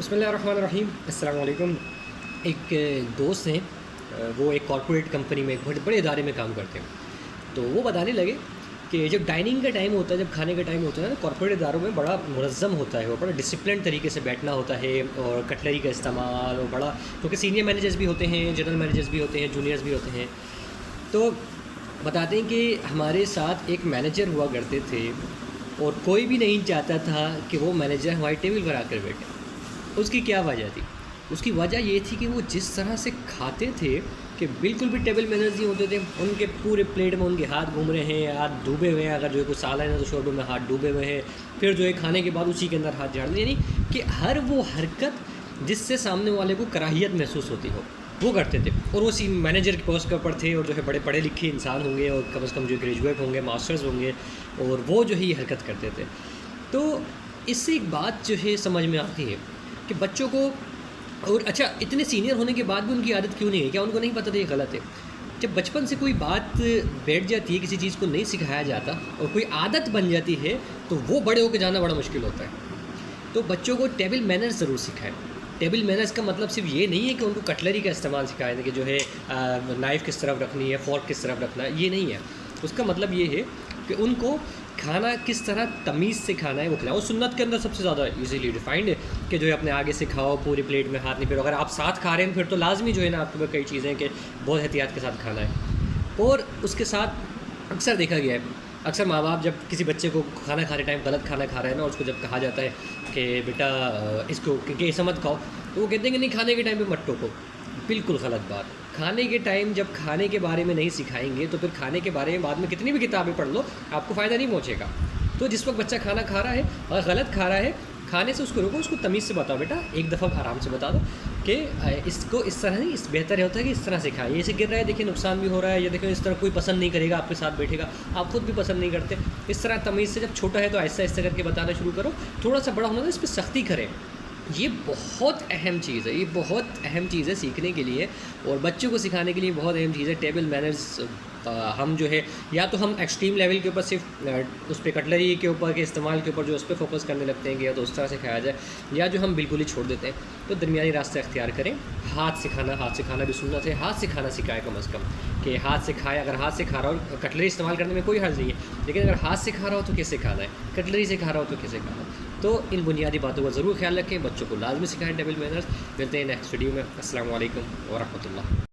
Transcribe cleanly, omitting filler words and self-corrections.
बिस्मिल्लाहिर्रहमानिर्रहीम अस्सलाम वालेकुम। एक दोस्त हैं, वो एक कॉर्पोरेट कंपनी में एक बड़े बड़े इदारे में काम करते हैं। तो वो बताने लगे कि जब डाइनिंग का टाइम होता है, जब खाने का टाइम होता है ना, कॉर्पोरेट इदारों में बड़ा मुनज़्ज़म होता है, वो बड़ा डिसिप्लिन तरीके से बैठना होता है और कटलरी का इस्तेमाल और बड़ा, क्योंकि सीनियर मैनेजर्स भी होते हैं, जनरल मैनेजर्स भी होते हैं, जूनियर्स भी होते हैं। तो बताते हैं कि हमारे साथ एक मैनेजर हुआ करते थे और कोई भी नहीं चाहता था कि वो मैनेजर हमारी टेबल पर आकर बैठे। उसकी क्या वजह थी? उसकी वजह ये थी कि वो जिस तरह से खाते थे कि बिल्कुल भी टेबल मैनर्स नहीं होते थे। उनके पूरे प्लेट में उनके हाथ घूम रहे हैं, हाथ डूबे हुए हैं, अगर जो है कुछ सालन है तो शोरबे में हाथ डूबे हुए हैं, फिर जो है खाने के बाद उसी के अंदर हाथ झाड़ दिए, यानी कि हर वो हरकत जिससे सामने वाले को कराहियत महसूस होती हो वो करते थे। और वो मैनेजर के पोस्ट के ऊपर थे और जो है बड़े पढ़े लिखे इंसान होंगे और कम से कम जो ग्रेजुएट होंगे, मास्टर्स होंगे, और वो जो है ये हरकत करते थे। तो इससे एक बात जो है समझ में आती है कि बच्चों को, और अच्छा इतने सीनियर होने के बाद भी उनकी आदत क्यों नहीं है? क्या उनको नहीं पता था ये गलत है? जब बचपन से कोई बात बैठ जाती है, किसी चीज़ को नहीं सिखाया जाता और कोई आदत बन जाती है तो वो बड़े होकर जाना बड़ा मुश्किल होता है। तो बच्चों को टेबल मैनर्स ज़रूर सिखाएं। टेबल मैनर्स का मतलब सिर्फ ये नहीं है कि उनको कटलरी का इस्तेमाल सिखाएं कि जो है नाइफ़ किस तरफ रखनी है, फ़ोर्क किस तरफ रखना है, ये नहीं है। उसका मतलब ये है कि उनको खाना किस तरह तमीज़ से खाना है वो खिलाओ। सुन्नत के अंदर सबसे ज़्यादा इजीली डिफाइंड है कि जो है अपने आगे से खाओ, पूरी प्लेट में हाथ नहीं फेरो। अगर आप साथ खा रहे हैं फिर तो लाजमी जो है ना आपके पास कई चीज़ें कि बहुत एहतियात के साथ खाना है। और उसके साथ अक्सर देखा गया है, अक्सर माँ बाप जब किसी बच्चे को खाना खाने टाइम गलत खाना खा रहा है ना, और उसको जब कहा जाता है कि बेटा इसको कि ऐसा मत खाओ, तो वो कहते हैं कि नहीं खाने के टाइम पे मत टोको। बिल्कुल गलत बात। खाने के टाइम जब खाने के बारे में नहीं सिखाएंगे तो फिर खाने के बारे में बाद में कितनी भी किताबें पढ़ लो आपको फ़ायदा नहीं पहुँचेगा। तो जिस वक्त बच्चा खाना खा रहा है और गलत खा रहा है, खाने से उसको रोको, उसको तमीज़ से बताओ, बेटा एक दफ़ा आराम से बता दो कि इसको इस तरह नहीं, इस बेहतर होता है कि इस तरह से खाएं। ये से गिर रहा है, देखिए नुकसान भी हो रहा है, या देखो इस तरह कोई पसंद नहीं करेगा, आपके साथ बैठेगा, आप खुद भी पसंद नहीं करते। इस तरह तमीज़ से जब छोटा है तो आहिस्ता आहिस्ता करके बताना शुरू करो। थोड़ा सा बड़ा होना तो इस पर सख्ती करें। ये बहुत अहम चीज़ है, ये बहुत अहम चीज़ है सीखने के लिए और बच्चों को सिखाने के लिए बहुत अहम चीज़ है। टेबल मैनर्स हम जो है या तो हम एक्सट्रीम लेवल के ऊपर सिर्फ उस पर कटलरी के ऊपर के इस्तेमाल के ऊपर जो उस पर फोकस करने लगते हैं कि या तो उस तरह से खाया जाए, या जो हम बिल्कुल ही छोड़ देते हैं। तो दरमियानी रास्ते अख्तियार करें। हाथ से खाना भी सुन्नत है, हाथ से खाना सिखाएं कम अज़ कम कि हाथ से खाए। अगर हाथ से खा रहा हो, कटलरी इस्तेमाल करने में कोई हर्ज नहीं है, लेकिन अगर हाथ से खा रहा हो तो कैसे खाना है, कटलरी से खा रहा हो तो कैसे खाना है। तो इन बुनियादी बातों का ज़रूर ख्याल रखें, बच्चों को लाजमी सिखाएं टेबल मैनर्स। मिलते हैं नेक्स्ट वीडियो में। अस्सलाम वालेकुम व रहमतुल्लाह।